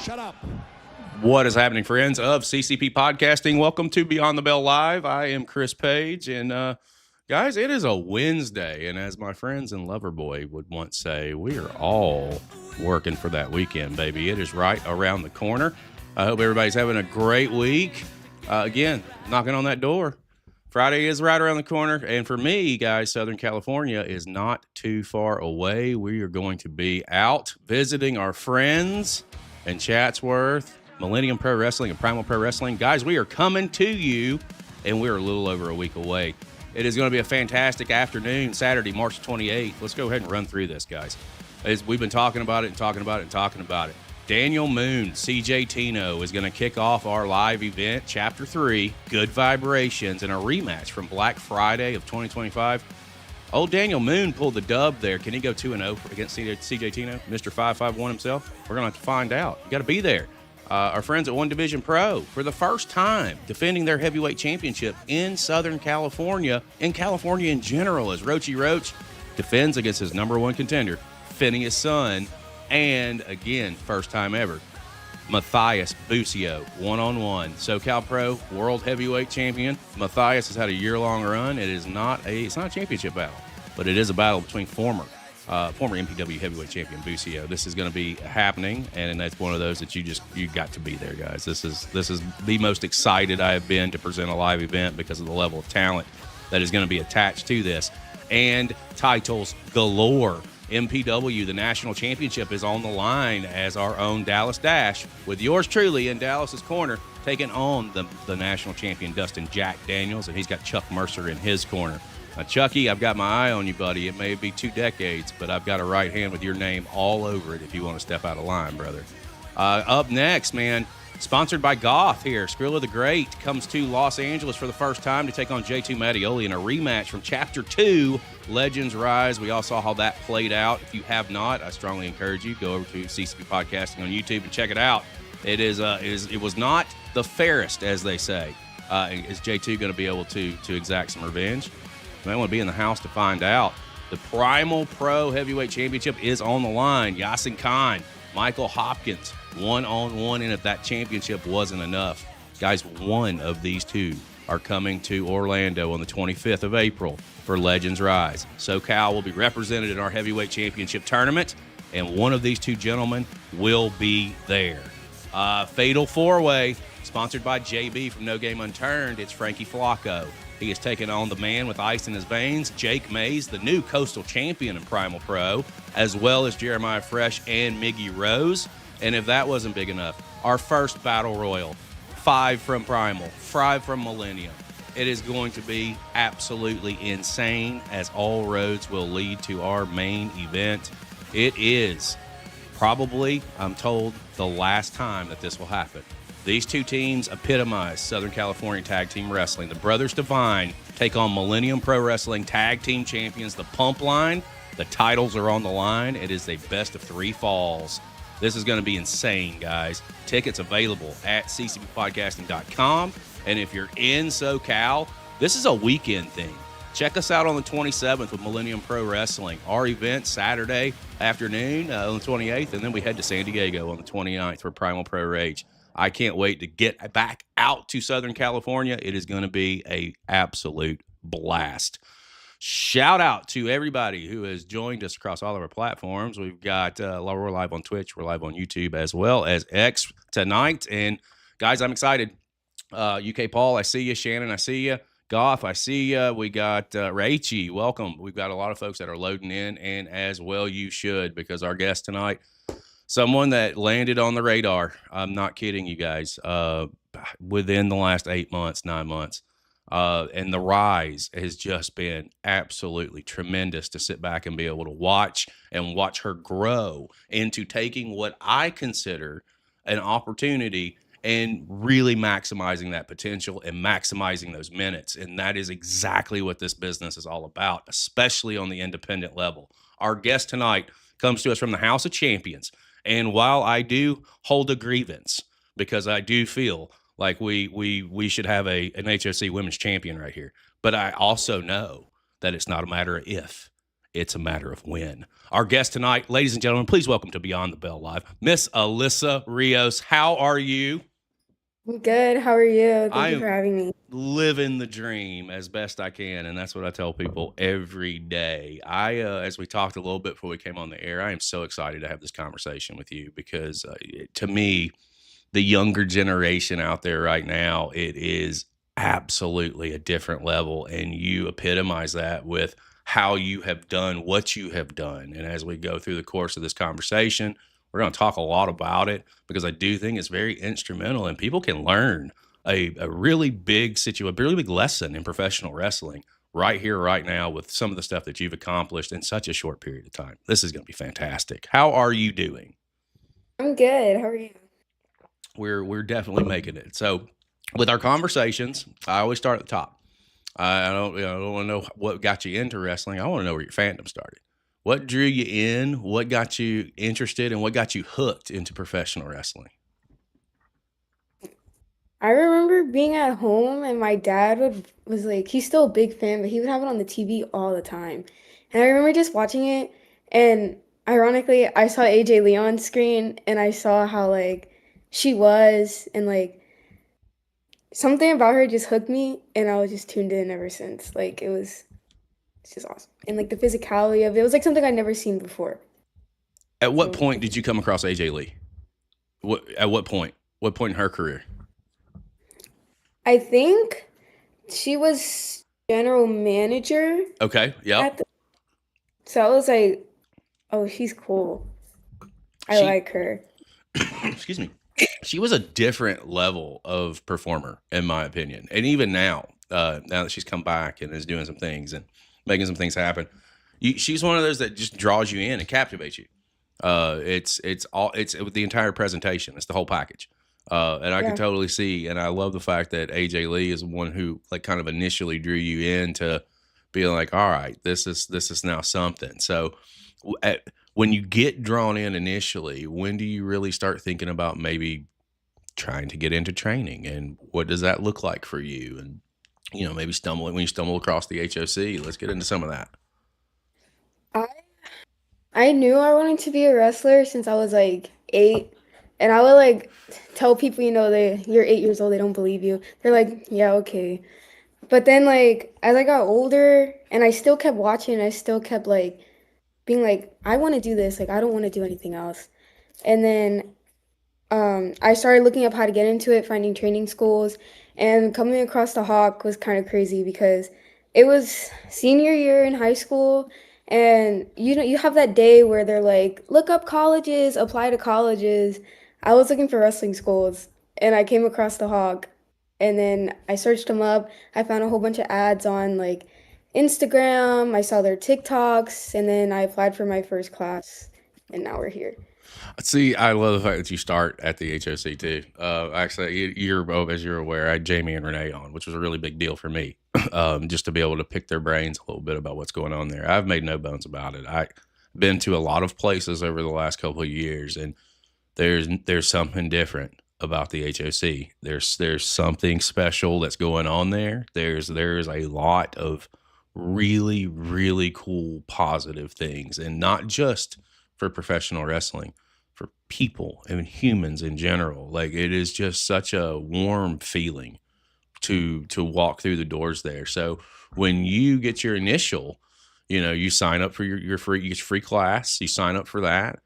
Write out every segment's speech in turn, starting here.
Shut up. What is happening, friends of CCP Podcasting? Welcome to Beyond the Bell Live. I am Chris Page, and guys, it is a Wednesday, and as my friends in Loverboy would once say, we are all working for that weekend, baby. It is right around the corner. I hope everybody's having a great week. Again, knocking on that door. Friday is right around the corner, and for me, guys, Southern California is not too far away. We are going to be out visiting our friends in Chatsworth, Millennium Pro Wrestling and Primal Pro Wrestling. Guys, we are coming to you, and we're a little over a week away. It is going to be a fantastic afternoon, Saturday, March 28th. Let's go ahead and run through this, guys. As we've been talking about it and talking about it and talking about it. Daniel Moon, CJ Tino, is going to kick off our live event, Chapter 3, Good Vibrations, in a rematch from Black Friday of 2025. Old Daniel Moon pulled the dub there. Can he go 2-0 against CJ Tino, Mr. 551 himself? We're going to have to find out. You got to be there. Our friends at One Division Pro, for the first time, defending their heavyweight championship in Southern California, in California in general, as Roachy Roach defends against his number one contender, Phineas Sun, and again, first time ever, Matthias Busio, one-on-one. SoCal Pro World Heavyweight Champion. Matthias has had a year-long run. It's not a championship battle, but it is a battle between former MPW Heavyweight Champion Busio. This is going to be happening, and that's one of those that you got to be there, guys. This is the most excited I have been to present a live event because of the level of talent that is going to be attached to this, and titles galore. MPW, the national championship, is on the line as our own Dallas Dash, with yours truly in Dallas's corner, taking on the national champion Dustin Jack Daniels, and he's got Chuck Mercer in his corner. Now, Chucky, I've got my eye on you, buddy. It may be 2 decades, but I've got a right hand with your name all over it if you want to step out of line, brother. Up next, man, sponsored by Goth here. Skrilla the Great comes to Los Angeles for the first time to take on J2 Mattioli in a rematch from Chapter 2, Legends Rise. We all saw how that played out. If you have not, I strongly encourage you, go over to CCP Podcasting on YouTube and check it out. It was not the fairest, as they say. Is J2 going to be able to exact some revenge? You might want to be in the house to find out. The Primal Pro Heavyweight Championship is on the line. Yasin Khan, Michael Hopkins, one-on-one, and if that championship wasn't enough, guys, one of these two are coming to Orlando on the 25th of April for Legends Rise. SoCal will be represented in our heavyweight championship tournament, and one of these two gentlemen will be there. Fatal 4-Way, sponsored by JB from No Game Unturned. It's Frankie Flacco. He is taking on the man with ice in his veins, Jake Mays, the new Coastal Champion in Primal Pro, as well as Jeremiah Fresh and Miggy Rose. And if that wasn't big enough, our first Battle Royal, 5 from Primal, 5 from Millennium. It is going to be absolutely insane, as all roads will lead to our main event. It is probably, I'm told, the last time that this will happen. These two teams epitomize Southern California Tag Team Wrestling. The Brothers Divine take on Millennium Pro Wrestling Tag Team Champions, the Pump Line. The titles are on the line. It is a best of 3 falls. This is going to be insane, guys. Tickets available at ccppodcasting.com. And if you're in SoCal, this is a weekend thing. Check us out on the 27th with Millennium Pro Wrestling. Our event Saturday afternoon on the 28th, and then we head to San Diego on the 29th for Primal Pro Rage. I can't wait to get back out to Southern California. It is going to be an absolute blast. Shout out to everybody who has joined us across all of our platforms. We've got, we're live on Twitch. We're live on YouTube as well as X tonight. And guys, I'm excited. UK Paul, I see you. Shannon, I see you. Goth, I see you. We got Rachy, welcome. We've got a lot of folks that are loading in, and as well you should, because our guest tonight, someone that landed on the radar. I'm not kidding you guys. Within the last 8 months, 9 months. And the rise has just been absolutely tremendous to sit back and be able to watch her grow into taking what I consider an opportunity and really maximizing that potential and maximizing those minutes. And that is exactly what this business is all about, especially on the independent level. Our guest tonight comes to us from the House of Champions. And while I do hold a grievance, because I do feel like we should have an HOC women's champion right here, but I also know that it's not a matter of if. It's a matter of when. Our guest tonight, ladies and gentlemen, please welcome to Beyond the Bell Live, Miss Aliyssa Rios. How are you? I'm good. How are you? I Thank you for am having me. living the dream as best I can, and that's what I tell people every day. As we talked a little bit before we came on the air, I am so excited to have this conversation with you because to me, the younger generation out there right now, it is absolutely a different level. And you epitomize that with how you have done what you have done. And as we go through the course of this conversation, we're going to talk a lot about it because I do think it's very instrumental and people can learn a really big situation, a really big lesson in professional wrestling right here, right now, with some of the stuff that you've accomplished in such a short period of time. This is going to be fantastic. How are you doing? I'm good. How are you? We're definitely making it. So with our conversations, I always start at the top. I don't want to know what got you into wrestling. I want to know where your fandom started. What drew you in? What got you interested? And what got you hooked into professional wrestling? I remember being at home and my dad was like, he's still a big fan, but he would have it on the TV all the time. And I remember just watching it, and ironically, I saw AJ Lee on screen and I saw how like she was, and like something about her just hooked me, and I was just tuned in ever since. Like it's just awesome. And like the physicality of it was like something I'd never seen before. At what So point did you come across AJ Lee? At what point? What point in her career? I think she was general manager Okay. Yep. at the, so I was like, oh, she's cool. I She like her. excuse me, she was a different level of performer in my opinion, and even now, now that she's come back and is doing some things and making some things happen, she's one of those that just draws you in and captivates you. It's the entire presentation. It's the whole package. And I can Yeah. totally see, and I love the fact that AJ Lee is the one who like kind of initially drew you into being like, all right, this is now something. So, when you get drawn in initially, when do you really start thinking about maybe trying to get into training, and what does that look like for you? And maybe stumbling when you stumble across the HOC. Let's get into some of that. I I knew I wanted to be a wrestler since I was like 8. And I would like tell people, you're 8 years old, they don't believe you. They're like, yeah, okay. But then like as I got older and I still kept watching, I still kept like being like, I want to do this, like I don't want to do anything else. And then I started looking up how to get into it, finding training schools, and coming across the Hawk was kind of crazy because it was senior year in high school, and you have that day where they're like, look up colleges, apply to colleges. I was looking for wrestling schools, and I came across the Hawk, and then I searched them up. I found a whole bunch of ads on like Instagram. I saw their TikToks, and then I applied for my first class, and now we're here. See, I love the fact that you start at the HOC too. Actually, as you're aware, I had Jamie and Renee on, which was a really big deal for me, just to be able to pick their brains a little bit about what's going on there. I've made no bones about it. I've been to a lot of places over the last couple of years, and there's something different about the HOC. There's something special that's going on there. There's a lot of really really cool positive things, and not just for professional wrestling, for people and humans in general. Like it is just such a warm feeling to walk through the doors there. So when you get your initial, you sign up for your free, you get your free class, you sign up for that,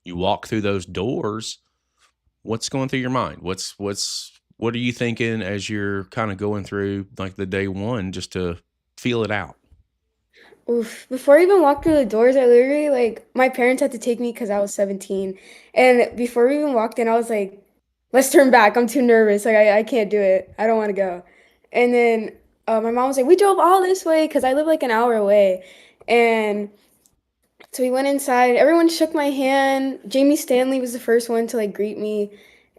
you walk through those doors. What's going through your mind? What are you thinking as you're kind of going through like the day one just to feel it out? Oof. Before I even walked through the doors, I literally like my parents had to take me because I was 17. And before we even walked in, I was like, let's turn back. I'm too nervous. Like I can't do it. I don't want to go. And then my mom was like, we drove all this way because I live like an hour away. And so we went inside. Everyone shook my hand. Jamie Stanley was the first one to like greet me,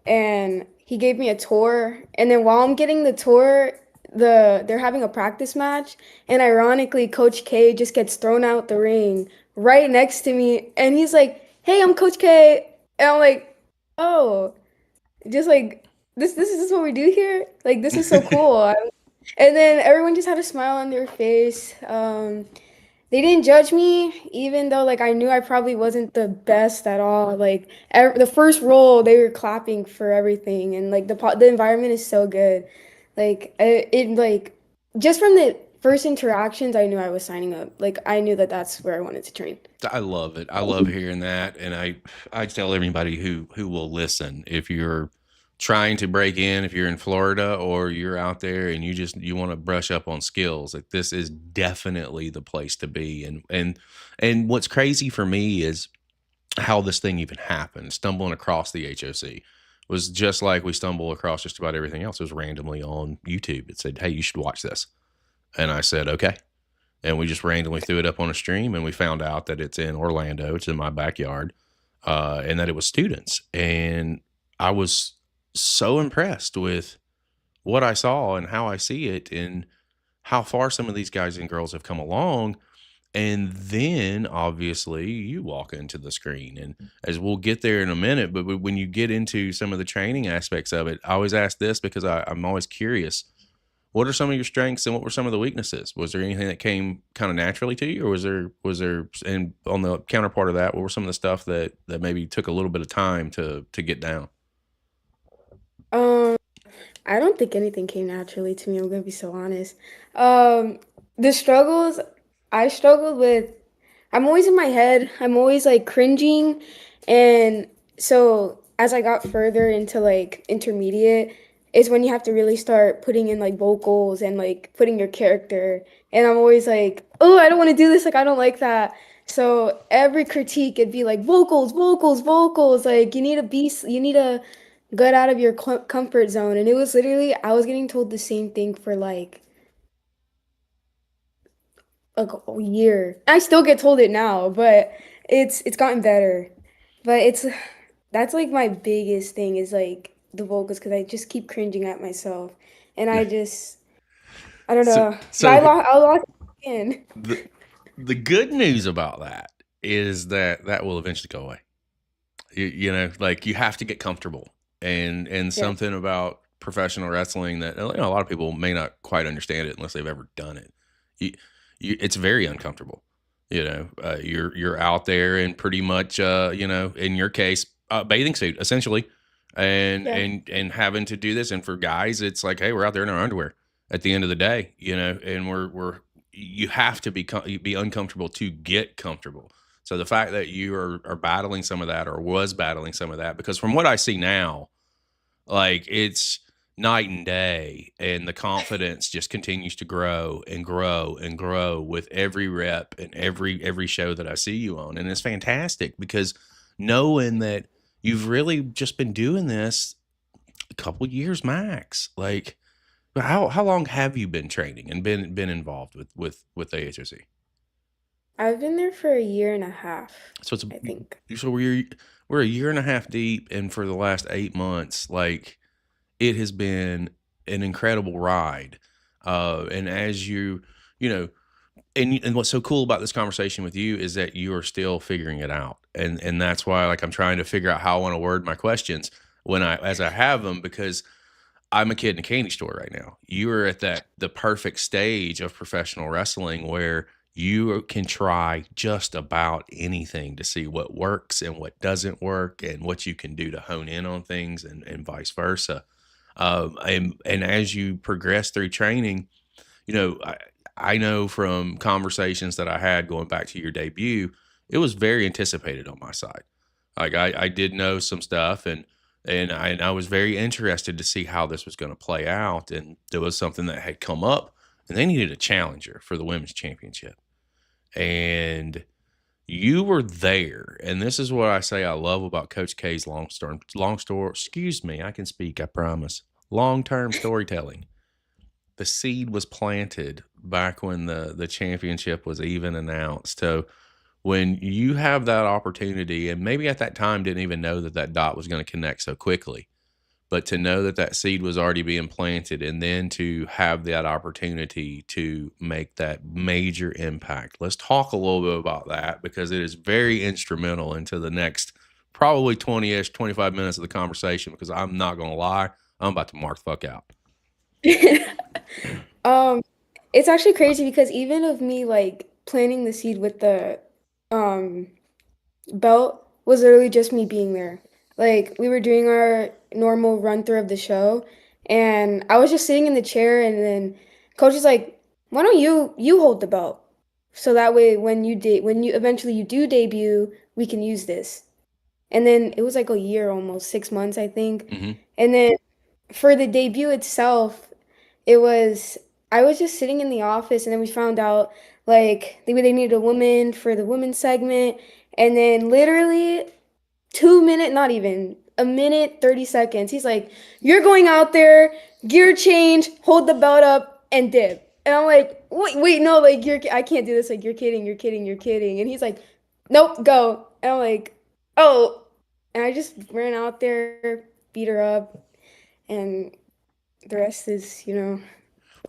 and he gave me a tour. And then while I'm getting the tour, they're having a practice match, and ironically, Coach K just gets thrown out the ring right next to me, and he's like, "Hey, I'm Coach K," and I'm like, "Oh, just like this is what we do here. Like this is so cool." And then everyone just had a smile on their face. they didn't judge me, even though like I knew I probably wasn't the best at all. Like the first roll, they were clapping for everything, and like the environment is so good. Like like just from the first interactions, I knew I was signing up. Like I knew that that's where I wanted to train. I love it. I love hearing that, and I tell everybody who will listen, if you're trying to break in, if you're in Florida or you're out there and you want to brush up on skills, like this is definitely the place to be. And what's crazy for me is how this thing even happened. Stumbling across the HOC was just like we stumble across just about everything else. It was randomly on YouTube. It said, "Hey, you should watch this," and I said, "Okay." And we just randomly threw it up on a stream, and we found out that it's in Orlando. It's in my backyard, and that it was students. And I was so impressed with what I saw and how I see it, and how far some of these guys and girls have come along. And then obviously you walk into the screen, and as we'll get there in a minute, but when you get into some of the training aspects of it, I always ask this because I'm always curious. What are some of your strengths and what were some of the weaknesses? Was there anything that came kind of naturally to you, or was there, and on the counterpart of that, what were some of the stuff that maybe took a little bit of time to get down? Um, I don't think anything came naturally to me. I'm gonna be so honest. Um, the struggles I struggled with, I'm always in my head. I'm always like cringing, and so as I got further into like intermediate, is when you have to really start putting in like vocals and like putting your character. And I'm always like, oh, I don't want to do this. Like I don't like that. So every critique, it'd be like vocals, vocals, vocals. Like you need to get out of your comfort zone. And it was literally, I was getting told the same thing for like a year. I still get told it now, but it's gotten better. But it's that's like my biggest thing is like the vocals because I just keep cringing at myself, and I don't So know. But so I lost it again. the the good news about that is that that will eventually go away. You know, like you have to get comfortable, and Yeah. something about professional wrestling that, you know, a lot of people may not quite understand it unless they've ever done it. You, it's very uncomfortable. You know, you're out there in pretty much, you know, in your case, bathing suit essentially, Yeah. and having to do this. And for guys, it's like, hey, we're out there in our underwear at the end of the day, you know, and we're you have to be uncomfortable to get comfortable. So the fact that you are battling some of that, or was battling some of that, because from what I see now, like it's night and day, and the confidence just continues to grow and grow and grow with every rep and every show that I see you on. And it's fantastic because knowing that you've really just been doing this a couple years max. Like how long have you been training and been involved with AHOC? I've been there for a year and a half, So it's I think. so we're a year and a half deep, and for the last 8 months, like it has been an incredible ride. And as you know, and what's so cool about this conversation with you is that you are still figuring it out, and that's why like I'm trying to figure out how I want to word my questions when I as I have them, because I'm a kid in a candy store right now. You are at the perfect stage of professional wrestling where you can try just about anything to see what works and what doesn't work, and what you can do to hone in on things, and vice versa. And as you progress through training, you know, I know from conversations that I had going back to your debut, it was very anticipated on my side. Like I did know some stuff, and I was very interested to see how this was going to play out. And there was something that had come up, and they needed a challenger for the women's championship. And you were there. And this is what I say I love about Coach K's long story. Excuse me, I can speak, I promise. Long-term storytelling. The seed was planted back when the championship was even announced. So when you have that opportunity, and maybe at that time didn't even know that that dot was going to connect so quickly, but to know that that seed was already being planted, and then to have that opportunity to make that major impact. Let's talk a little bit about that, because it is very instrumental into the next probably 20-ish, 25 minutes of the conversation, because I'm not going to lie, I'm about to mark the fuck out. Um, it's actually crazy because even of me like planting the seed with the um belt was literally just me being there. Like we were doing our normal run through of the show, and I was just sitting in the chair, and then coach is like, "Why don't you hold the belt, so that way when you eventually you do debut, we can use this." And then it was like a year, almost 6 months, I think. Hmm. And then for the debut itself, it was I was just sitting in the office, and then we found out like they needed a woman for the women's segment, and then literally 2 minute, not even a minute, 30 seconds. He's like, "You're going out there, gear change, hold the belt up, and dip." And I'm like, wait, no, like I can't do this. Like you're kidding, you're kidding, you're kidding. And he's like, "Nope, go." And I'm like, "Oh." And I just ran out there, beat her up, and the rest is, Well,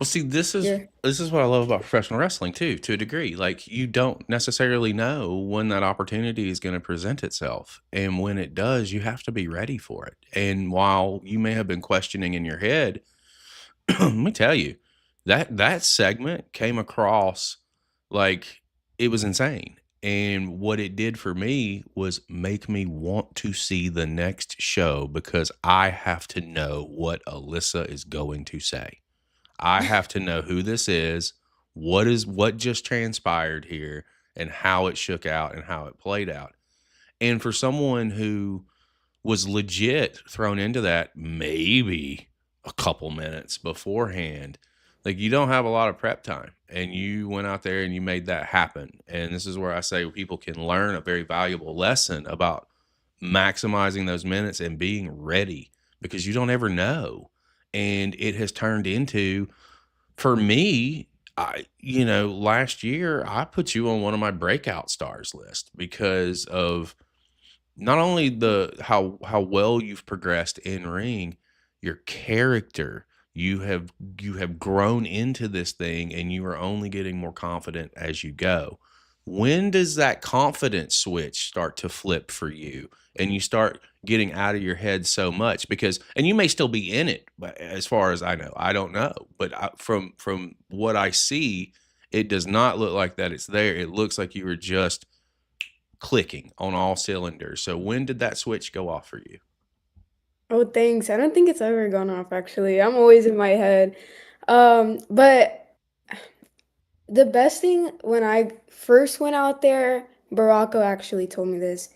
see, this is here. this is what I love about professional wrestling too, to a degree. Like you don't necessarily know when that opportunity is going to present itself, and when it does, you have to be ready for it. And while you may have been questioning in your head, let me tell you, that segment came across like it was insane. And what it did for me was make me want to see the next show because I have to know what Alyssa is going to say. I have to know who this is, what just transpired here, and how it shook out and how it played out. And for someone who was legit thrown into that maybe a couple minutes beforehand, like you don't have a lot of prep time. And you went out there and you made that happen. And this is where I say people can learn a very valuable lesson about maximizing those minutes and being ready because you don't ever know. And it has turned into for me, last year I put you on one of my breakout stars list because of not only the how well you've progressed in ring, your character. You have grown into this thing and you are only getting more confident as you go. When does that confidence switch start to flip for you and you start getting out of your head so much because and you may still be in it, but as far as I know, I don't know, but from what I see, it does not look like that it's there. It looks like you were just clicking on all cylinders. So when did that switch go off for you? Oh, thanks. I don't think it's ever gone off, actually. I'm always in my head. But the best thing when I first went out there, Baracco actually told me this.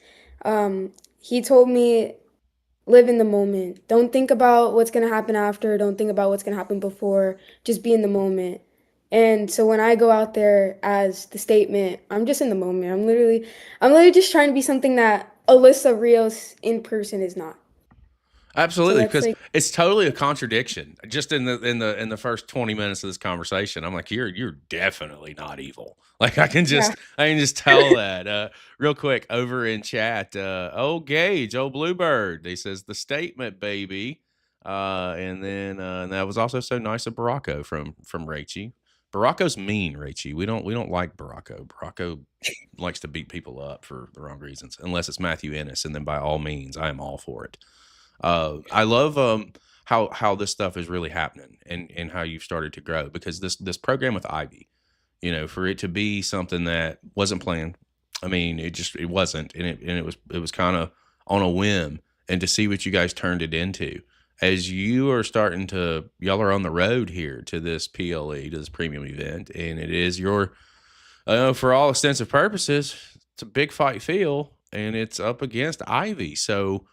He told me, live in the moment. Don't think about what's gonna happen after. Don't think about what's gonna happen before. Just be in the moment. And so when I go out there as the statement, I'm just in the moment. I'm literally just trying to be something that Aliyssa Rios in person is not. So Absolutely, that's because like, it's totally a contradiction. Just in the first 20 minutes of this conversation, I'm like, you're definitely not evil. Like yeah. I can just tell that. Real quick over in chat, oh Gage, oh Bluebird, he says the statement, baby. And that was also so nice of Baracco from Rachie. Baracco's mean, Rachie. We don't like Baracco. Baracco likes to beat people up for the wrong reasons, unless it's Matthew Ennis, and then by all means, I am all for it. I love how this stuff is really happening and how you've started to grow because this program with Ivy, for it to be something that wasn't planned. I mean, it wasn't, and it was kind of on a whim, and to see what you guys turned it into as you are starting to y'all are on the road here to this PLE to this premium event, and it is your for all extensive purposes, it's a big fight feel, and it's up against Ivy, so.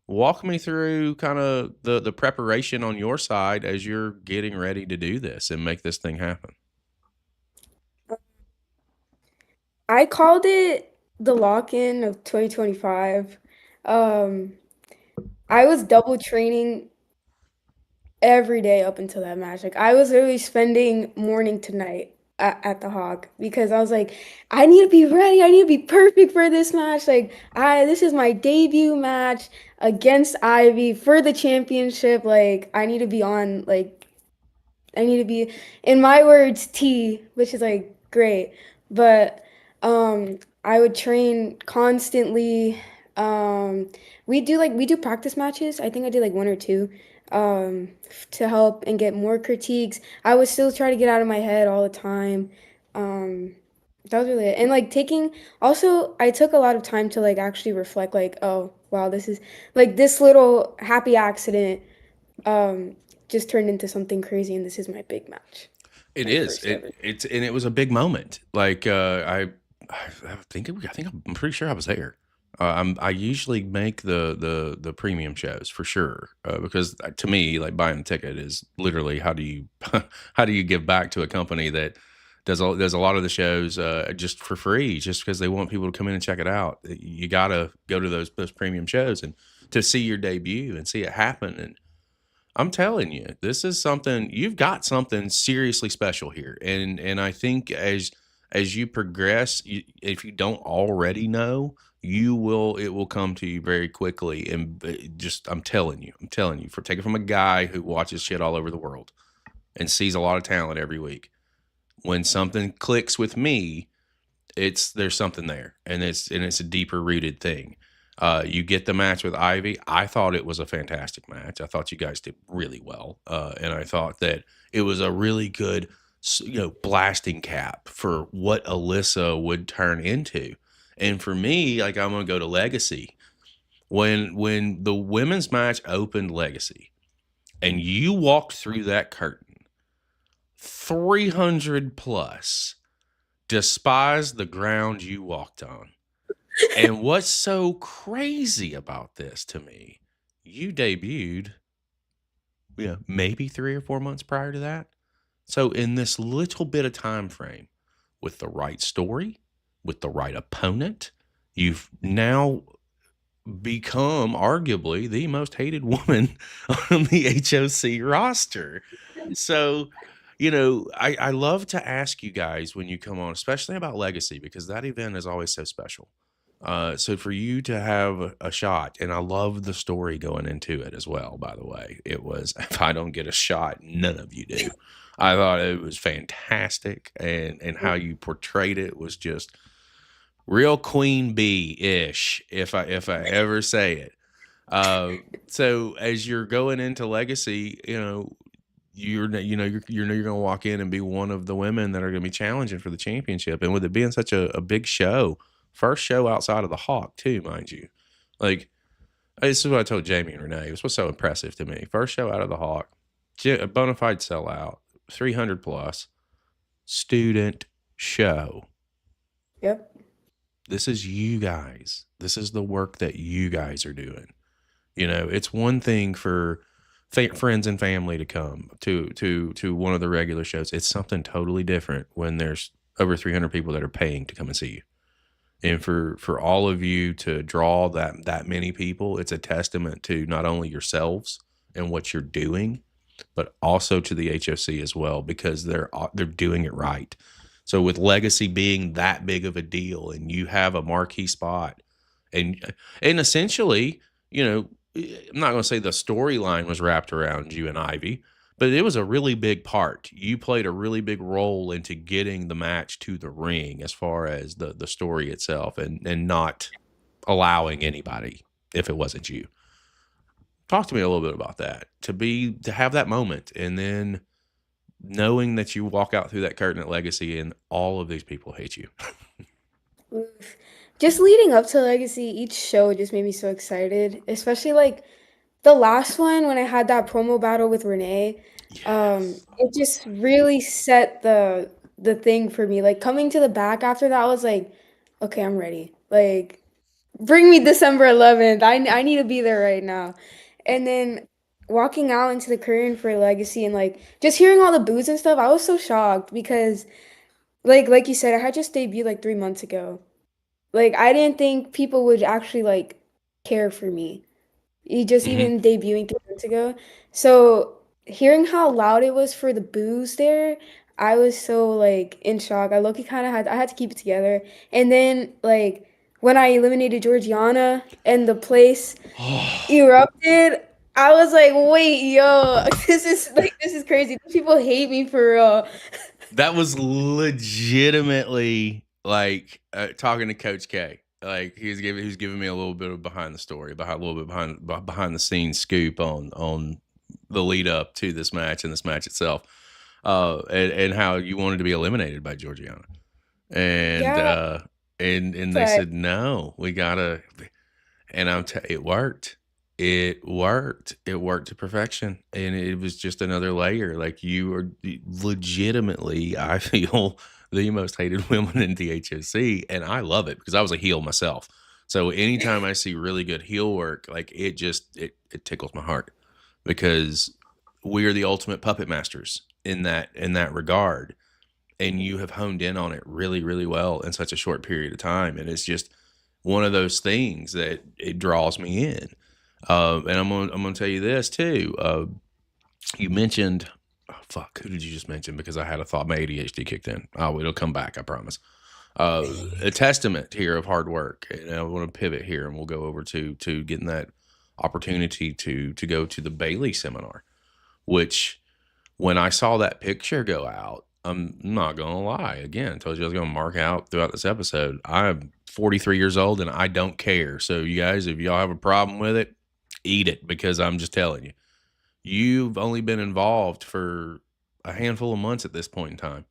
Walk me through kind of the preparation on your side as you're getting ready to do this and make this thing happen. I called it the lock-in of 2025. Um, I was double training every day up until that match. Like I was literally spending morning to night at the Hawk because I was like, I need to be ready. I need to be perfect for this match. Like this is my debut match against Ivy for the championship. Like I need to be on like I need to be, in my words, T, which is like great. But I would train constantly. Um, we do practice matches. I think I did like one or two to help and get more critiques. I would still try to get out of my head all the time. Um, That was really it. And like taking also I took a lot of time to like actually reflect like, oh wow, this is like this little happy accident um just turned into something crazy and this is my big match. It My is. first ever. It was a big moment. Like I think I'm pretty sure I was there. I usually make the premium shows for sure because to me, like buying a ticket is literally how do you how do you give back to a company that does a lot of the shows just for free, just because they want people to come in and check it out. You gotta go to those premium shows and to see your debut and see it happen. And I'm telling you, this is something you've got something seriously special here, and I think as you progress, if you don't already know, you will it will come to you very quickly. And just I'm telling you, for taking from a guy who watches shit all over the world and sees a lot of talent every week, when something clicks with me, it's there's something there, and it's a deeper rooted thing. You get the match with Ivy. I thought it was a fantastic match. I thought you guys did really well, and I thought that it was a really good, blasting cap for what Alyssa would turn into. And for me, like I'm gonna go to Legacy. When the women's match opened Legacy, and you walked through that curtain, 300 plus despise the ground you walked on. And what's so crazy about this to me, you debuted, maybe 3 or 4 months prior to that. So in this little bit of time frame, with the right story, with the right opponent, you've now become arguably the most hated woman on the HOC roster. So, I love to ask you guys when you come on, especially about Legacy, because that event is always so special. So for you to have a shot, and I love the story going into it as well, by the way. It was, if I don't get a shot, none of you do. I thought it was fantastic, and how you portrayed it was just real queen bee ish, if I ever say it. So as you're going into Legacy, you're going to walk in and be one of the women that are going to be challenging for the championship. And with it being such a big show, first show outside of the Hawk too, mind you, like this is what I told Jamie and Renee. It was so impressive to me. First show out of the Hawk, a bona fide sellout, 300 plus student show. Yep. This is you guys. This is the work that you guys are doing. It's one thing for friends and family to come to one of the regular shows. It's something totally different when there's over 300 people that are paying to come and see you. And for all of you to draw that many people, it's a testament to not only yourselves and what you're doing, but also to the HOC as well, because they're doing it right. So with Legacy being that big of a deal, and you have a marquee spot, and essentially, I'm not going to say the storyline was wrapped around you and Ivy, but it was a really big part. You played a really big role into getting the match to the ring as far as the story itself, and not allowing anybody if it wasn't you. Talk to me a little bit about that. To have that moment, and then knowing that you walk out through that curtain at Legacy and all of these people hate you. Oof. Just leading up to Legacy, each show just made me so excited, especially like the last one when I had that promo battle with Renee. Yes. It just really set the thing for me. Like coming to the back after that, I was like, okay, I'm ready. Like bring me December 11th. I need to be there right now. And then walking out into the curtain for Legacy and like just hearing all the boos and stuff, I was so shocked because like you said, I had just debuted like 3 months ago. Like I didn't think people would actually like care for me. You just Hmm. even debuting 3 months ago. So hearing how loud it was for the boos there, I was so like in shock. I had to keep it together. And then like when I eliminated Georgiana and the place Oh, erupted, I was like, wait, yo, this is crazy. These people hate me for real. that was legitimately like talking to Coach K. Like he was giving me a little bit of behind the story, behind the scenes scoop on the lead up to this match and this match itself, and how you wanted to be eliminated by Georgiana. and Yeah, uh and they but said no, we gotta. And it worked. It worked. It worked to perfection. And it was just another layer. Like, you are legitimately, I feel, the most hated women in THOC. And I love it because I was a heel myself. So anytime I see really good heel work, like, it tickles my heart, because we are the ultimate puppet masters in that regard. And you have honed in on it really, really well in such a short period of time. And it's just one of those things that it draws me in. And I'm gonna tell you this too. You mentioned, oh, fuck, who did you just mention? Because I had a thought, my ADHD kicked in. Oh, it'll come back, I promise. A testament here of hard work. And I want to pivot here, and we'll go over to getting that opportunity to go to the Baily seminar, which, when I saw that picture go out, I'm not gonna lie. Again, I told you I was gonna mark out throughout this episode. I'm 43 years old and I don't care. So, you guys, if y'all have a problem with it, eat it, because I'm just telling you, you've only been involved for a handful of months at this point in time.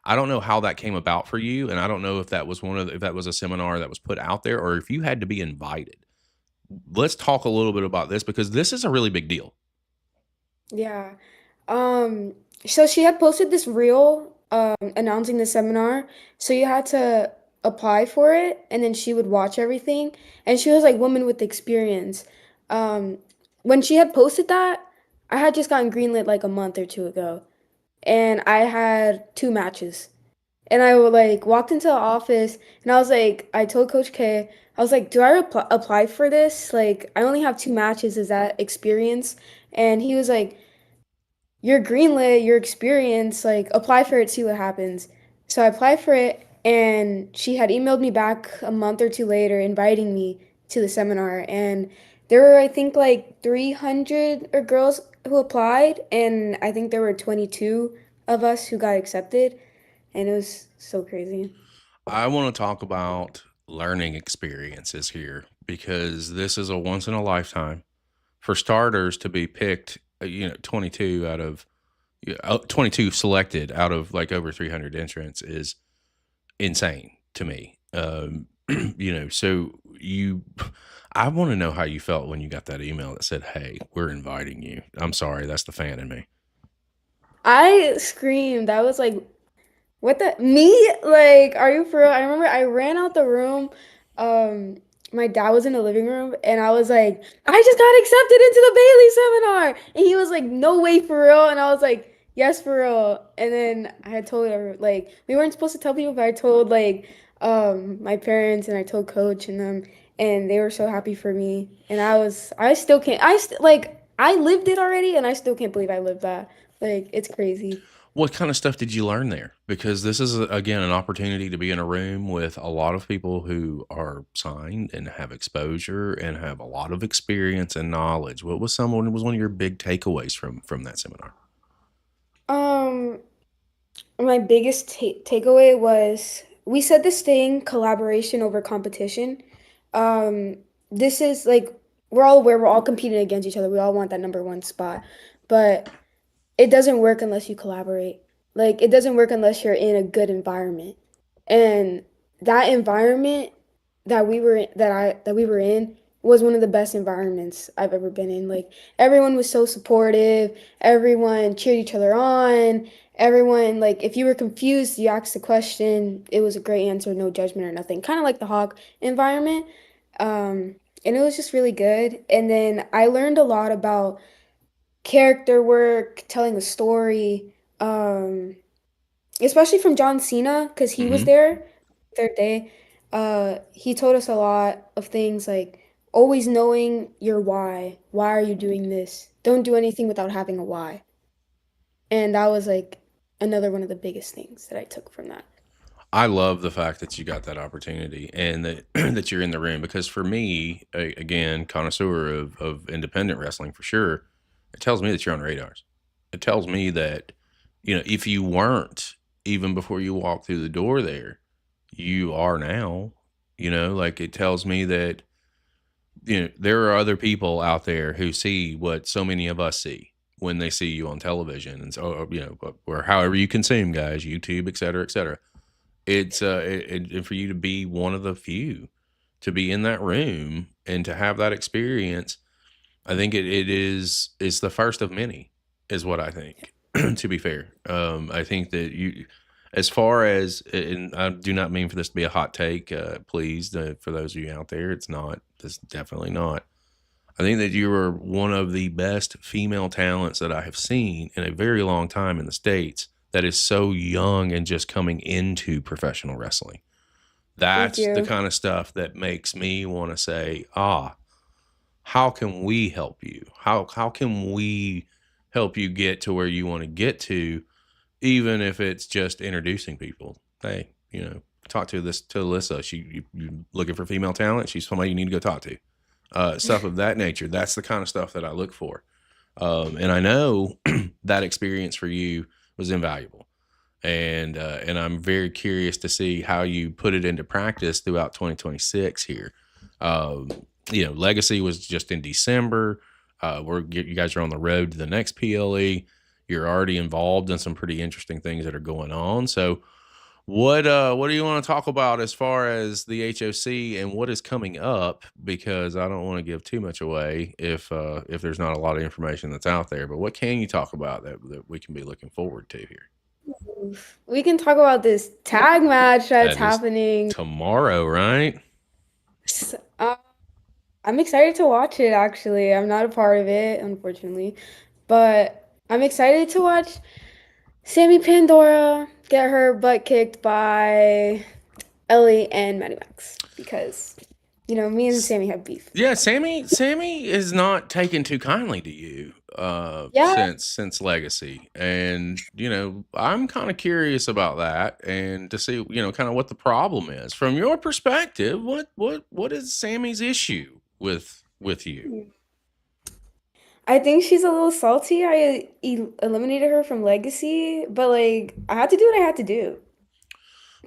I don't know how that came about for you, and I don't know if that was if that was a seminar that was put out there, or if you had to be invited. Let's talk a little bit about this, because this is a really big deal. yeah. Um, so she had posted this reel announcing the seminar. So you had to apply for it and then she would watch everything. And she was like woman with experience. Um, when she had posted that, I had just gotten greenlit like a month or two ago. And I had two matches. And I like walked into the office and I was like, I told Coach K, I was like, do I apply for this? Like, I only have two matches. Is that experience? And he was like, you're greenlit, your experience, like apply for it, see what happens. So I applied for it, and she had emailed me back a month or two later inviting me to the seminar. And there were, I think, like 300 or girls who applied, and I think there were 22 of us who got accepted, and it was so crazy. I want to talk about learning experiences here, because this is a once in a lifetime. For starters, to be picked, 22 out of 22 selected out of like over 300 entrants is insane to me. So I want to know how you felt when you got that email that said, "Hey, we're inviting you." I'm sorry, that's the fan in me. I screamed. I was like, what the me? Like, are you for real? I remember I ran out the room. Um, my dad was in the living room and I was like, I just got accepted into the Bailey seminar. And he was like, no way for real. And I was like, yes, for real. And then I had told her like we weren't supposed to tell people, but I told like my parents and I told coach and them and they were so happy for me. And I still can't like I lived it already and I still can't believe I lived that. Like it's crazy. What kind of stuff did you learn there? Because this is, again, an opportunity to be in a room with a lot of people who are signed and have exposure and have a lot of experience and knowledge. What was one of your big takeaways from that seminar? Um, my biggest takeaway was we said this thing collaboration over competition. Um, this is like we're all aware we're all competing against each other. We all want that number one spot, but it doesn't work unless you collaborate. Like it doesn't work unless you're in a good environment. And that environment that we were in was one of the best environments I've ever been in. Like everyone was so supportive, everyone cheered each other on. Everyone like if you were confused, you asked the question, it was a great answer, no judgment or nothing. Kind of like the Hawk environment. And it was just really good. And then I learned a lot about character work, telling a story, especially from John Cena because he was Hmm. there third day. He told us a lot of things like always knowing your why. Why are you doing this? Don't do anything without having a why. And that was like another one of the biggest things that I took from that. I love the fact that you got that opportunity and that that you're in the room, because for me, again, connoisseur of independent wrestling for sure, it tells me that you're on radars. It tells me that, if you weren't even before you walk through the door there, you are now. Like, it tells me that, there are other people out there who see what so many of us see when they see you on television, and so, or however you consume, guys, YouTube, et cetera, et cetera. And for you to be one of the few to be in that room and to have that experience, I think it's the first of many, is what I think. To be fair, I think that as far as, and I do not mean for this to be a hot take, please, for those of you out there, it's not. It's definitely not. I think that you are one of the best female talents that I have seen in a very long time in the States that is so young and just coming into professional wrestling. Thank That's the you. kind of stuff that makes me want to say, how can we help you? How can we help you get to where you want to get to, even if it's just introducing people? Hey, talk to Alyssa. You looking for female talent? She's somebody you need to go talk to. Stuff of that nature. That's the kind of stuff that I look for. And I know that experience for you was invaluable. And I'm very curious to see how you put it into practice throughout 2026 here. Um, Legacy was just in December. You guys are on the road to the next PLE. You're already involved in some pretty interesting things that are going on. So, what do you want to talk about as far as the HOC and what is coming up? Because I don't want to give too much away if there's not a lot of information that's out there. But what can you talk about that we can be looking forward to here? We can talk about this tag match that's That is happening. tomorrow, right? S- Uh, I'm excited to watch it, actually. I'm not a part of it, unfortunately. But I'm excited to watch Sammy Pandora get her butt kicked by Ellie and Maddie Max because, me and Sammy have beef. Yeah, Sammy is not taken too kindly to you Yeah, since Legacy. And I'm kind of curious about that and to see, kind of what the problem is. From your perspective, what is Sammy's issue with you? I think she's a little salty. I eliminated her from Legacy, but like I had to do what I had to do.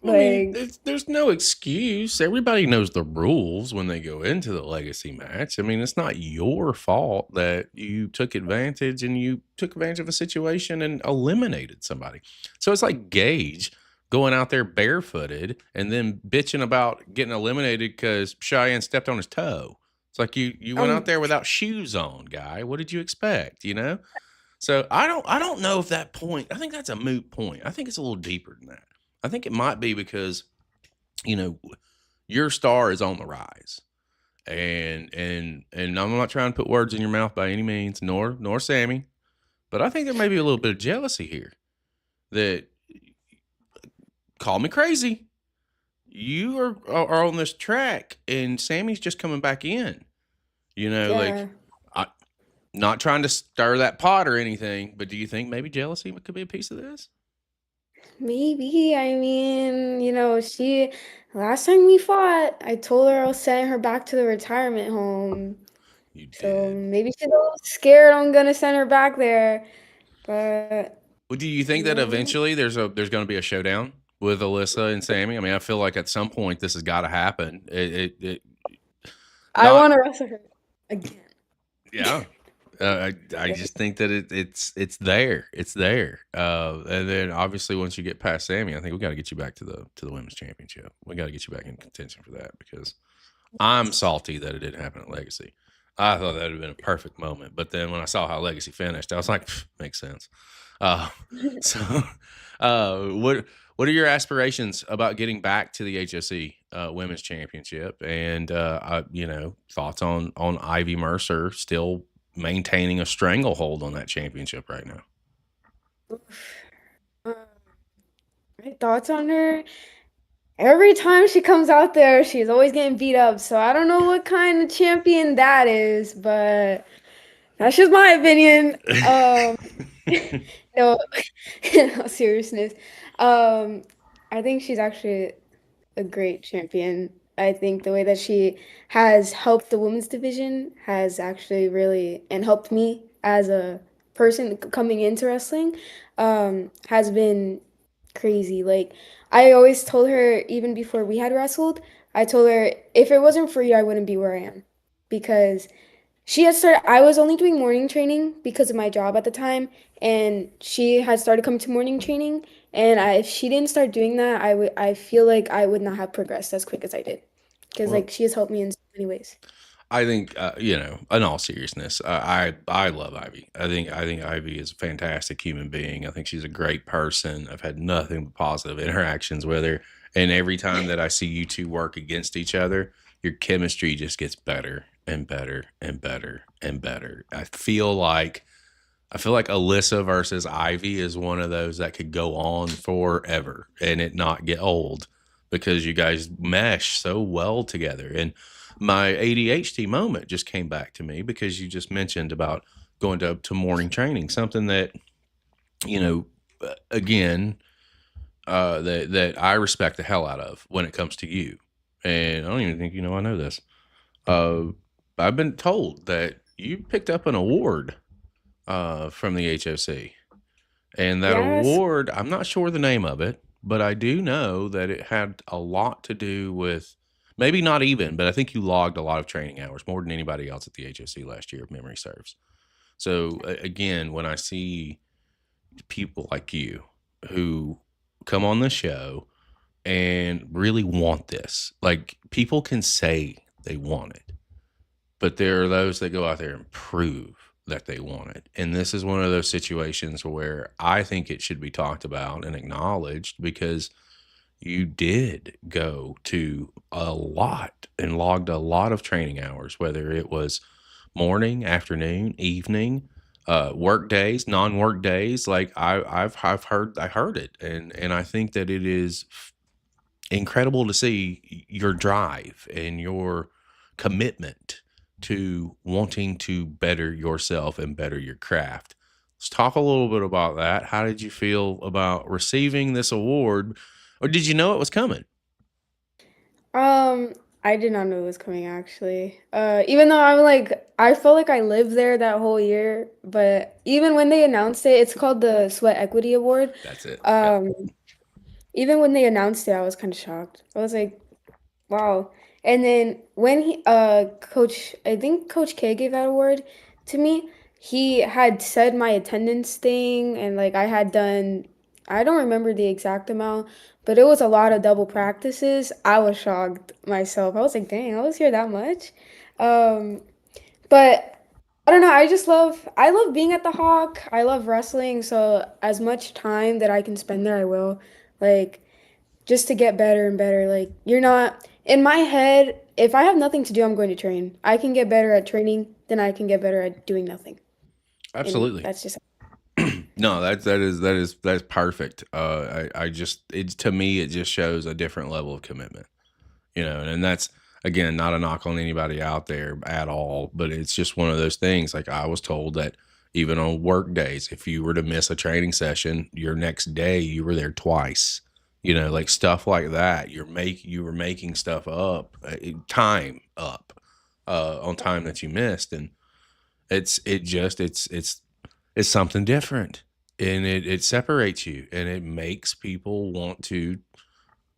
Well, I mean, Like, there's no excuse. Everybody knows the rules when they go into the legacy match. I mean, it's not your fault that you took advantage of a situation and eliminated somebody. So it's like Gage going out there barefooted and then bitching about getting eliminated because Cheyenne stepped on his toe. It's like you went out um, there without shoes on, guy. What did you expect? So I don't know if that point. I think that's a moot point. I think it's a little deeper than that. I think it might be because you know your star is on the rise, and I'm not trying to put words in your mouth by any means, nor Sammy, but I think there may be a little bit of jealousy here. That, call me crazy, you are on this track, and Sammy's just coming back in. Like, yeah, I not trying to stir that pot or anything, but do you think maybe jealousy could be a piece of this? maybe. I mean, last time we fought, I told her I was sending her back to the retirement home. You So did. maybe she's a little scared I'm gonna send her back there. But, Well, do you think you that know, eventually there's going to be a showdown with Alyssa and Sammy? I mean, I feel like at some point this has got to happen. It I not want to wrestle her again. Yeah. I just think that it's there. It's there. And then obviously once you get past Sammy, I think we got to get you back to the women's championship. We got to get you back in contention for that because I'm salty that it didn't happen at Legacy. I thought that would have been a perfect moment, but then when I saw how Legacy finished, I was like, makes sense. Uh, so, what are your aspirations about getting back to the HSE Women's Championship? And thoughts on Ivy Mercer still maintaining a stranglehold on that championship right now? Um, my thoughts on her. Every time she comes out there, she's always getting beat up. So I don't know what kind of champion that is, but that's just my opinion. No, in all seriousness. Um, I think she's actually a great champion. I think the way that she has helped the women's division has actually really and helped me as a person coming into wrestling has been crazy. Like I always told her even before we had wrestled, I told her if it wasn't for you, I wouldn't be where I am because She had started, I was only doing morning training because of my job at the time, and she had started coming to morning training. And if she didn't start doing that, I feel like I would not have progressed as quick as I did. Because Well, like she has helped me in so many ways. I think in all seriousness, I love Ivy. I think Ivy is a fantastic human being. I think she's a great person. I've had nothing but positive interactions with her, and every time that I see you two work against each other, your chemistry just gets better and better and better and better. I feel like Alyssa versus Ivy is one of those that could go on forever and it not get old because you guys mesh so well together. And my ADHD moment just came back to me because you just mentioned about going to morning training, something that, you know, again, that I respect the hell out of when it comes to you. And I don't even think I know this. Uh, I've been told that you picked up an award from the HOC. And that Yes. award, I'm not sure the name of it, but I do know that it had a lot to do with maybe not even, but I think you logged a lot of training hours more than anybody else at the HOC last year, if memory serves. So, again, when I see people like you who come on the show and really want this, like people can say they want it, but there are those that go out there and prove that they want it. And this is one of those situations where I think it should be talked about and acknowledged because you did go to a lot and logged a lot of training hours, whether it was morning, afternoon, evening, work days, non-work days. Like I heard it, and I think that it is incredible to see your drive and your commitment to wanting to better yourself and better your craft. Let's talk a little bit about that. How did you feel about receiving this award, or did you know it was coming? Um, I did not know it was coming actually. Even though I'm like, I felt like I lived there that whole year, but even when they announced it, it's called the Sweat Equity Award. That's it. Yep. Um, Even when they announced it, I was kind of shocked. I was like, wow. And then when Coach, I think Coach K gave that award to me, he had said my attendance thing and like I had done, I don't remember the exact amount, but it was a lot of double practices. I was shocked myself. I was like, dang, I was here that much. Um, but I don't know, I love being at the Hawk. I love wrestling, so as much time that I can spend there, I will. Like just to get better and better. Like, you're not, in my head, if I have nothing to do, I'm going to train. I can get better at training than I can get better at doing nothing. And Absolutely. that's just, No, that's perfect. I just it to me it just shows a different level of commitment, and that's again not a knock on anybody out there at all, but it's just one of those things. Like I was told that even on work days, if you were to miss a training session, your next day you were there twice. Like stuff like that. You were making stuff up, time up, on time that you missed, and it's something different, and it separates you and it makes people want to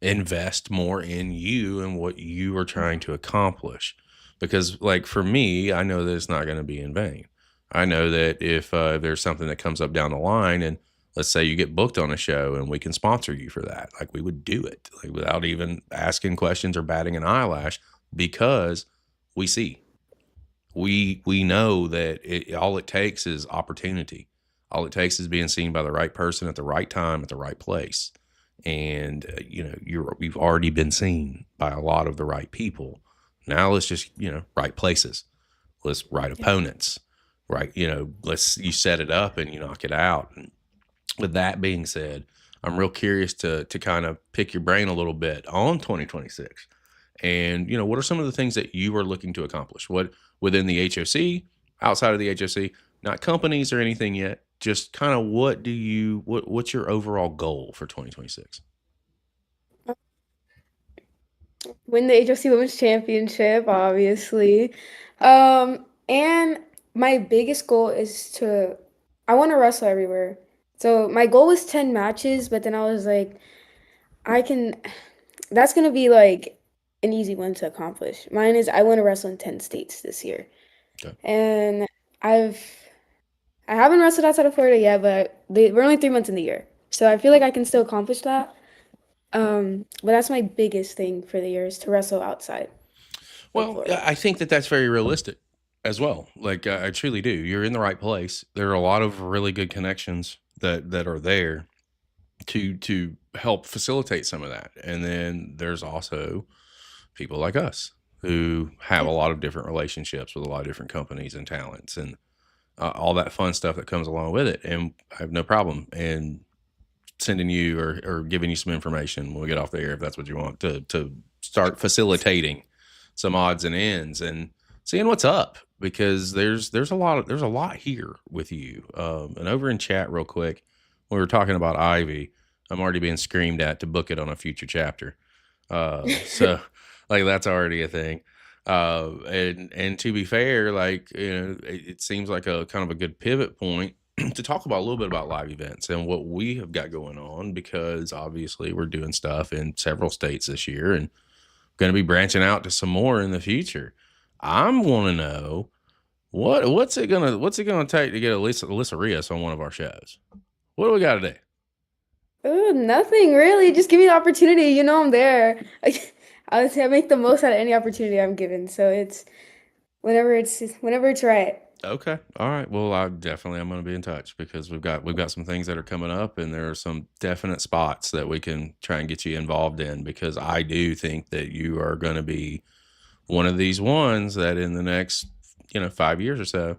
invest more in you and what you are trying to accomplish. Because, like, for me, I know that it's not going to be in vain. I know that if there's something that comes up down the line, and let's say you get booked on a show and we can sponsor you for that, like, we would do it, like, without even asking questions or batting an eyelash, because we see, we know that all it takes is opportunity. All it takes is being seen by the right person at the right time at the right place. And you've already been seen by a lot of the right people. Now let's just right places. Let's right yeah. opponents. Right, let's you set it up and you knock it out. And with that being said, I'm real curious to kind of pick your brain a little bit on 2026. And what are some of the things that you are looking to accomplish? What within the HOC, outside of the HOC, not companies or anything yet. Just kind of what's your overall goal for 2026? Win the HOC Women's Championship, obviously. And my biggest goal is I want to wrestle everywhere. So my goal was 10 matches, but then I was like, I can, that's going to be like an easy one to accomplish. Mine is I want to wrestle in 10 states this year. Okay. and I've I haven't wrestled outside of Florida yet, but we're only 3 months in the year, so I feel like I can still accomplish that. But that's my biggest thing for the year is to wrestle outside of Well, Florida. I think that that's very realistic as well. Like I truly do. You're in the right place. There are a lot of really good connections that are there to help facilitate some of that. And then there's also people like us who have Yeah. a lot of different relationships with a lot of different companies and talents and all that fun stuff that comes along with it. And I have no problem in sending you or giving you some information when we get off the air if that's what you want to start facilitating some odds and ends and seeing what's up because there's a lot here with you. And over in chat real quick, we were talking about Ivy. I'm already being screamed at to book it on a future chapter. So like that's already a thing. And to be fair, like it seems like a kind of a good pivot point to talk about a little bit about live events and what we have got going on because obviously we're doing stuff in several states this year and going to be branching out to some more in the future. I'm want to know what's it gonna take to get Alyssa Rios on one of our shows. What do we got to do? Oh, nothing really. Just give me the opportunity. You know I'm there. I would say I make the most out of any opportunity I'm given. So it's whenever it's right. Okay. All right. Well, I'm going to be in touch because we've got some things that are coming up and there are some definite spots that we can try and get you involved in because I do think that you are going to be one of these ones that in the next, 5 years or so,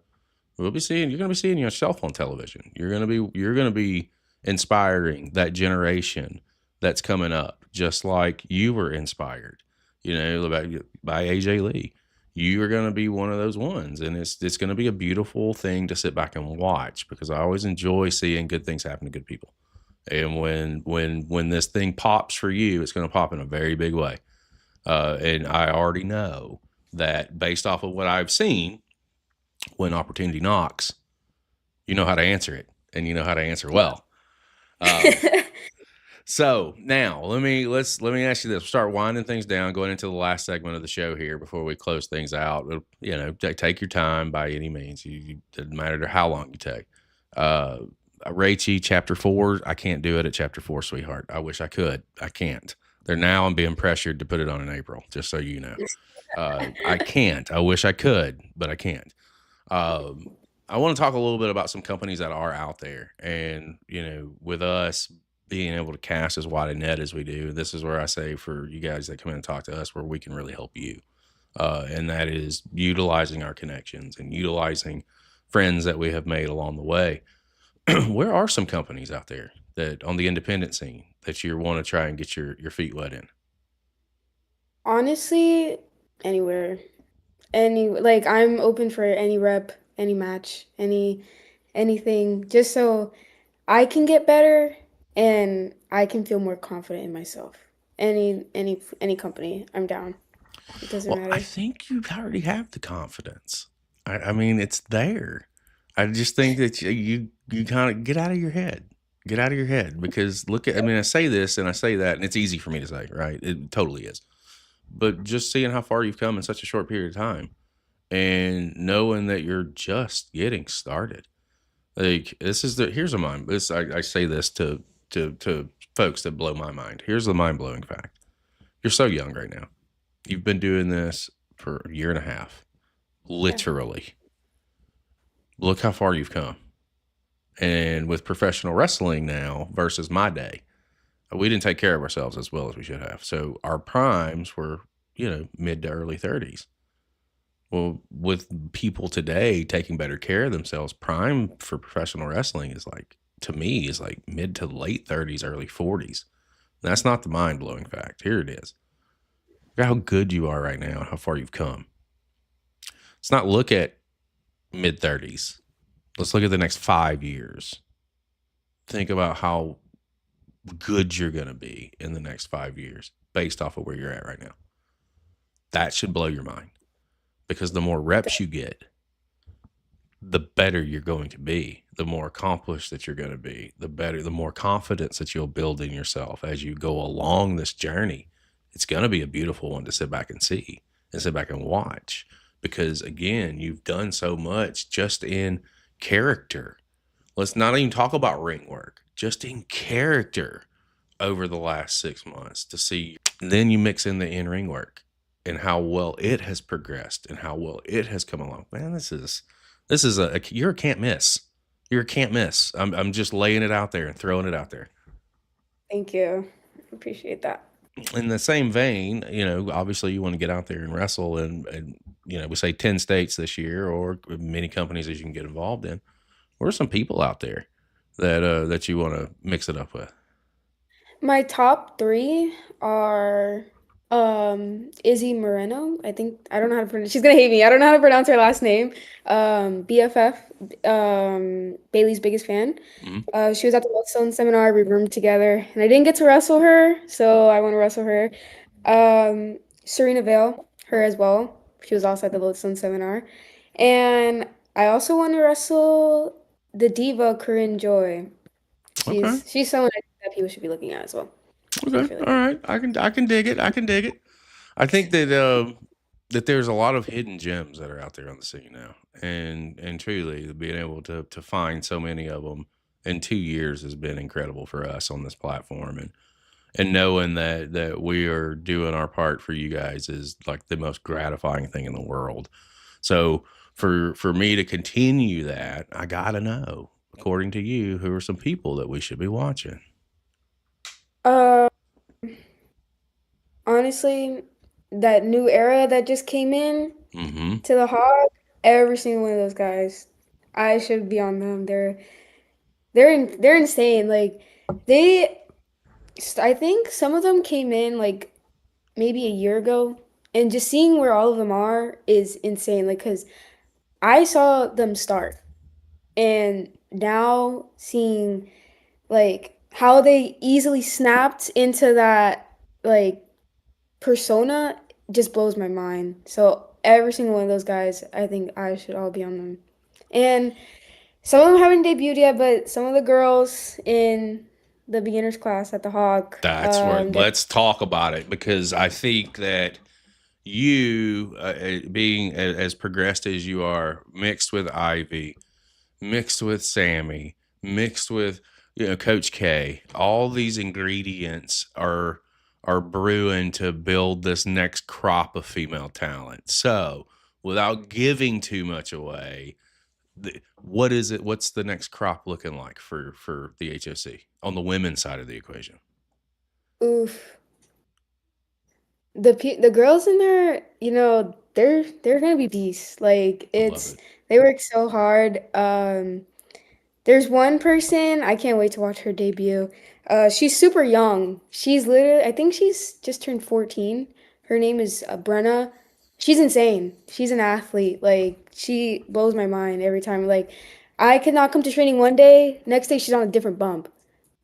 you're going to be seeing yourself on television. You're going to be inspiring that generation that's coming up just like you were inspired, by AJ Lee. You are going to be one of those ones and it's going to be a beautiful thing to sit back and watch because I always enjoy seeing good things happen to good people. And when this thing pops for you, it's going to pop in a very big way. And I already know that based off of what I've seen, when opportunity knocks, you know how to answer it and you know how to answer well. So now let me ask you this. We'll start winding things down, going into the last segment of the show here before we close things out. Take your time by any means. You doesn't matter how long you take. Rachie, chapter 4. I can't do it at chapter 4, sweetheart. I wish I could. I can't. I'm being pressured to put it on in April, just so you know. I can't. I wish I could, but I can't. I want to talk a little bit about some companies that are out there, and with us being able to cast as wide a net as we do, this is where I say for you guys that come in and talk to us, where we can really help you, and that is utilizing our connections and utilizing friends that we have made along the way. Where are some companies out there that on the independent scene that you want to try and get your feet wet in? Honestly, anywhere. I'm open for any rep, any match, anything, just so I can get better and I can feel more confident in myself. Any company, I'm down. It doesn't Well, I matter. think you already have the confidence. I mean, it's there. I just think that you kind of get out of your head. Get out of your head because I mean, I say this and I say that, and it's easy for me to say, right? It totally is. But just seeing how far you've come in such a short period of time and knowing that you're just getting started. Like here's a mind. I say this to folks that blow my mind. Here's the mind blowing fact. You're so young right now. You've been doing this for a year and a half. Yeah. Literally. Look how far you've come. And with professional wrestling now versus my day, we didn't take care of ourselves as well as we should have. So our primes were, mid to early 30s. Well, with people today taking better care of themselves, prime for professional wrestling to me, is like mid to late 30s, early 40s. That's not the mind blowing fact. Here it is. Look at how good you are right now and how far you've come. Let's not look at mid 30s. Let's look at the next 5 years. Think about how good you're going to be in the next 5 years based off of where you're at right now. That should blow your mind because the more reps you get, the better you're going to be, the more accomplished that you're going to be, the more confidence that you'll build in yourself as you go along this journey. It's going to be a beautiful one to sit back and see and sit back and watch because again, you've done so much just in character. Let's not even talk about ring work, just in character over the last 6 months to see. Then you mix in the in-ring work and how well it has progressed and how well it has come along. Man, this is you're a can't miss. You're a can't miss. I'm just laying it out there and throwing it out there. Thank you. Appreciate that. In the same vein, obviously you want to get out there and wrestle, and we say 10 states this year, or many companies as you can get involved in. What are some people out there that you want to mix it up with? My top three are Izzy Moreno. I don't know how to pronounce. She's gonna hate me. I don't know how to pronounce her last name. BFF, Bailey's biggest fan. Mhm. She was at the Lodestone seminar. We roomed together, and I didn't get to wrestle her, so I want to wrestle her. Serena Vale, her as well. She was also at the Lodestone seminar, and I also want to wrestle the diva Corinne Joy. Okay. She's someone I think that people should be looking at as well. Okay. She's really All good. right. I can dig it. I can dig it. I think that there's a lot of hidden gems that are out there on the scene now, and truly being able to find so many of them in 2 years has been incredible for us on this platform, and knowing that we are doing our part for you guys is like the most gratifying thing in the world. So for me to continue that, I gotta know, according to you, who are some people that we should be watching. Uh, Honestly, that new era that just came in Mm-hmm. to the Hog, every single one of those guys, I should be on them. They're insane. Like they, I think some of them came in like maybe a year ago, and just seeing where all of them are is insane. Like, cause I saw them start, and now seeing like how they easily snapped into that like persona just blows my mind. So every single one of those guys, I think I should all be on them. And some of them haven't debuted yet, but some of the girls in the beginners class at the Hawk, That's where they're let's talk about it, because I think that you, being as progressed as you are, mixed with Ivy, mixed with Sammy, mixed with Coach K, all these ingredients are brewing to build this next crop of female talent. So, without giving too much away, what is it? What's the next crop looking like for the HOC on the women's side of the equation? oof. The girls in there, they're gonna be beasts. Like I love it's it. they work so hard. There's one person, I can't wait to watch her debut. She's super young. She's literally, I think she's just turned 14. Her name is Brenna. She's insane. She's an athlete. Like, she blows my mind every time. Like, I could not come to training one day, next day she's on a different bump.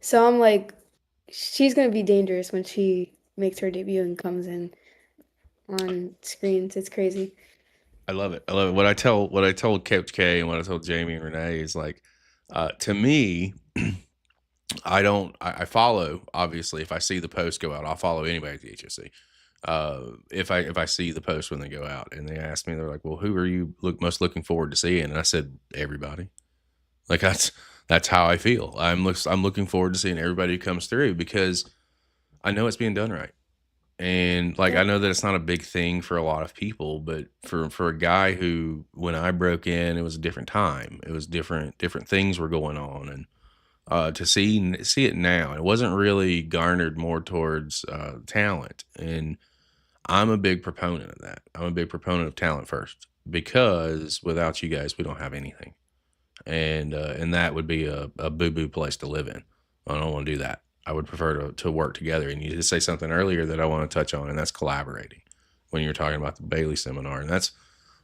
So I'm like, she's gonna be dangerous when she makes her debut and comes in on screens. It's crazy. I love it. I love it. What I told Coach K and what I told Jamie and Renee is like, to me, I don't. I follow, obviously. If I see the post go out, I'll follow anybody at the HSC. If I see the post when they go out, and they ask me, they're like, "Well, who are you most looking forward to seeing?" And I said, "Everybody." Like that's how I feel. I'm looking forward to seeing everybody who comes through, because I know it's being done right. And like Yeah. I know that it's not a big thing for a lot of people, but for a guy who, when I broke in, it was a different time. It was different things were going on, and to see it now, it wasn't really garnered more towards talent. And I'm a big proponent of that. I'm a big proponent of talent first, because without you guys, we don't have anything, and that would be a boo boo place to live in. I don't want to do that. I would prefer to work together. And you did say something earlier that I want to touch on, and that's collaborating. When you're talking about the Baily seminar, and that's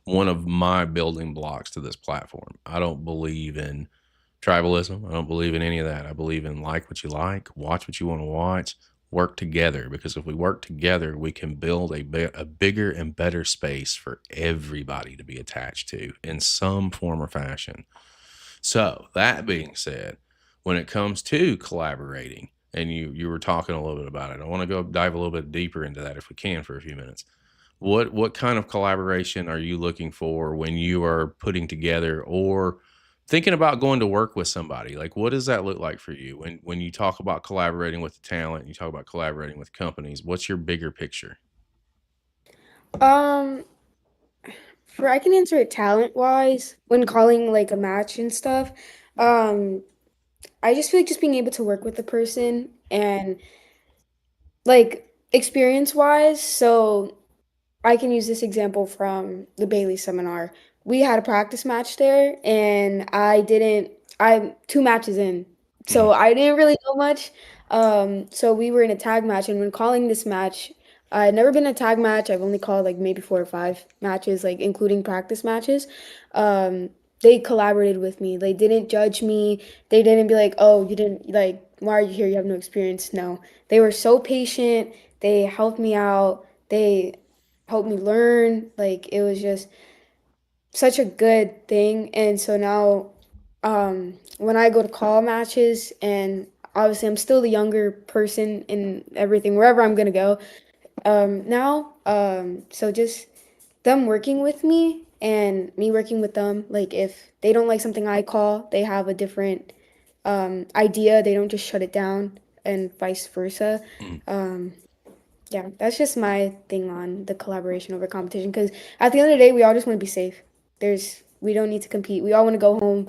one of my building blocks to this platform. I don't believe in tribalism. I don't believe in any of that. I believe in like what you like, watch what you want to watch, work together. Because if we work together, we can build a bigger and better space for everybody to be attached to in some form or fashion. So that being said, when it comes to collaborating, and you were talking a little bit about it, I want to go dive a little bit deeper into that if we can for a few minutes. What kind of collaboration are you looking for when you are putting together or thinking about going to work with somebody? Like, what does that look like for you when you talk about collaborating with the talent, you talk about collaborating with companies? What's your bigger picture? Um, for I can answer it talent wise when calling like a match and stuff. Um, I just feel like just being able to work with the person and like experience wise. So I can use this example from the Bailey seminar. We had a practice match there, and I'm 2 matches in, Mhm. so I didn't really know much. So we were in a tag match, and when calling this match, I'd never been in a tag match. I've only called like maybe 4 or 5 matches, like including practice matches. Um, they collaborated with me. They didn't judge me. They didn't be like, "Oh, you didn't like. Why are you here? You have no experience." No, they were so patient. They helped me out. They helped me learn. Like it was just such a good thing. And so now, when I go to call matches, and obviously I'm still the younger person in everything, wherever I'm gonna go. So just them working with me and me working with them. Like if they don't like something I call, they have a different idea. They don't just shut it down, and vice versa. Mhm. Um, yeah, that's just my thing on the collaboration over competition. Because at the end of the day, we all just want to be safe. We don't need to compete. We all want to go home.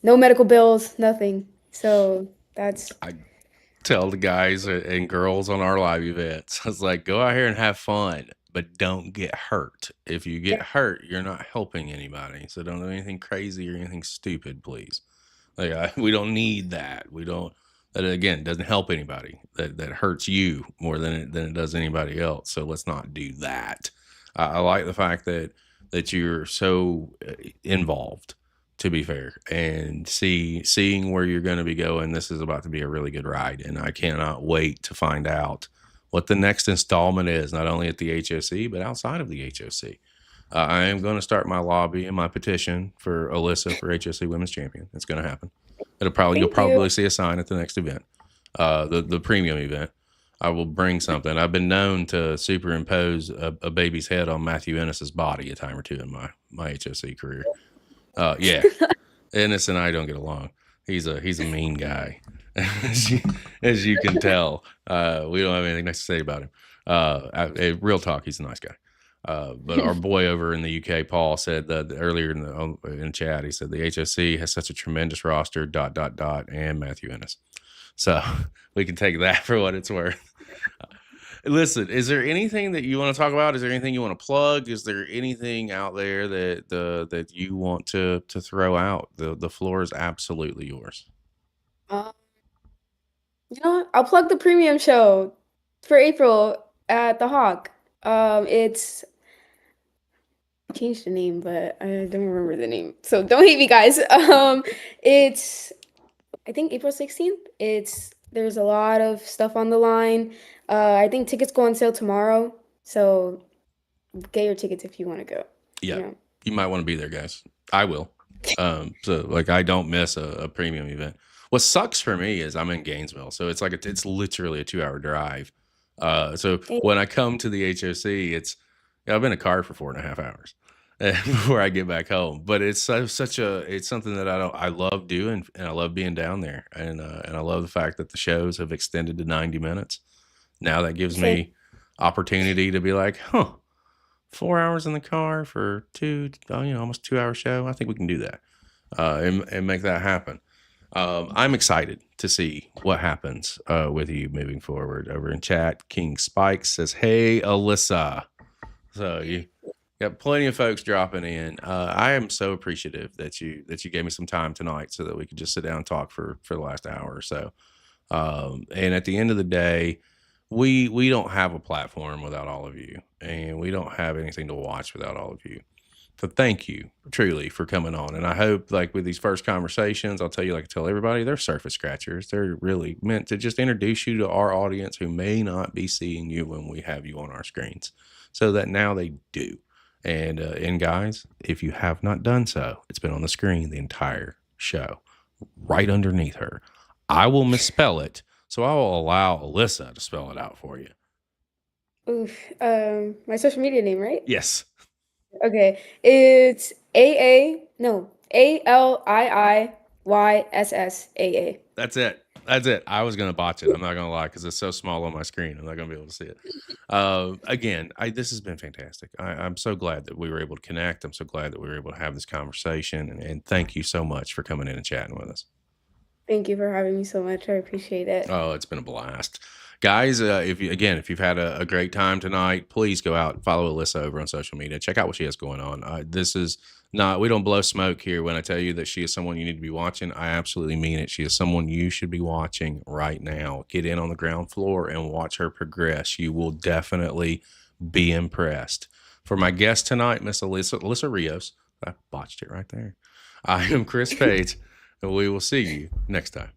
No medical bills, nothing. So that's, I tell the guys and girls on our live events, I was like, go out here and have fun, but don't get hurt. If you get yeah, hurt, you're not helping anybody. So don't do anything crazy or anything stupid, please. Like we don't need that. We don't. That again doesn't help anybody. That hurts you more than it does anybody else. So let's not do that. I like the fact that you're so involved. To be fair, and seeing where you're going to be going, this is about to be a really good ride, and I cannot wait to find out what the next installment is. Not only at the HOC, but outside of the HOC. I am going to start my lobby and my petition for Alyssa for HOC Women's Champion. It's going to happen. You'll thank you. probably see a sign at the next event, the premium event. I will bring something. I've been known to superimpose a baby's head on Matthew Ennis's body a time or two in my HOC career. Yeah, Ennis and I don't get along. He's a mean guy, as you can tell. We don't have anything nice to say about him. Real talk, he's a nice guy. But our boy over in the UK, Paul, said that earlier in chat, he said the HSC has such a tremendous roster. Dot dot dot, and Matthew Ennis. So we can take that for what it's worth. Listen, is there anything that you want to talk about? Is there anything you want to plug? Is there anything out there that you want to throw out? The floor is absolutely yours. Uh, you know what? I'll plug the premium show for April at the Hawk. It's changed the name, but I don't remember the name. So don't hate me, guys. It's I think April 16th. There's a lot of stuff on the line. I think tickets go on sale tomorrow. So get your tickets if you want to go. Yeah, You know. you might want to be there, guys. I will. So like I don't miss a premium event. What sucks for me is I'm in Gainesville, so it's like it's literally a 2 hour drive. So Hey, when I come to the HOC, I've been in a car for 4.5 hours before I get back home. But it's something that I love doing, and I love being down there, and I love the fact that the shows have extended to 90 minutes. Now that gives say me opportunity to be like, huh, 4 hours in the car for almost 2 hour show. I think we can do that, and make that happen. I'm excited to see what happens with you moving forward. Over in chat, King Spike says, "Hey, Alyssa." So you got plenty of folks dropping in. I am so appreciative that you gave me some time tonight so that we could just sit down and talk for the last hour or so. And at the end of the day, we don't have a platform without all of you, and we don't have anything to watch without all of you. So thank you truly for coming on. And I hope, like with these first conversations, I'll tell you, like I tell everybody, they're surface scratchers. They're really meant to just introduce you to our audience who may not be seeing you when we have you on our screens, so that now they do. And guys, if you have not done so, it's been on the screen the entire show, right underneath her. I will misspell it, so I will allow Alyssa to spell it out for you. Oof. My social media name, right? Yes, Okay. It's Aliyssa. that's it. That's it. I was gonna botch it. I'm not gonna lie because it's so small on my screen. I'm not gonna be able to see it. Again, this has been fantastic. I'm so glad that we were able to connect. I'm so glad that we were able to have this conversation, and thank you so much for coming in and chatting with us. Thank you for having me so much. I appreciate it. Oh, it's been a blast. Guys, if you've had a great time tonight, please go out and follow Alyssa over on social media. Check out what she has going on. This is not, we don't blow smoke here when I tell you that she is someone you need to be watching. I absolutely mean it. She is someone you should be watching right now. Get in on the ground floor and watch her progress. You will definitely be impressed. For my guest tonight, Miss Aliyssa Rios, I botched it right there. I am Chris Page, and we will see you next time.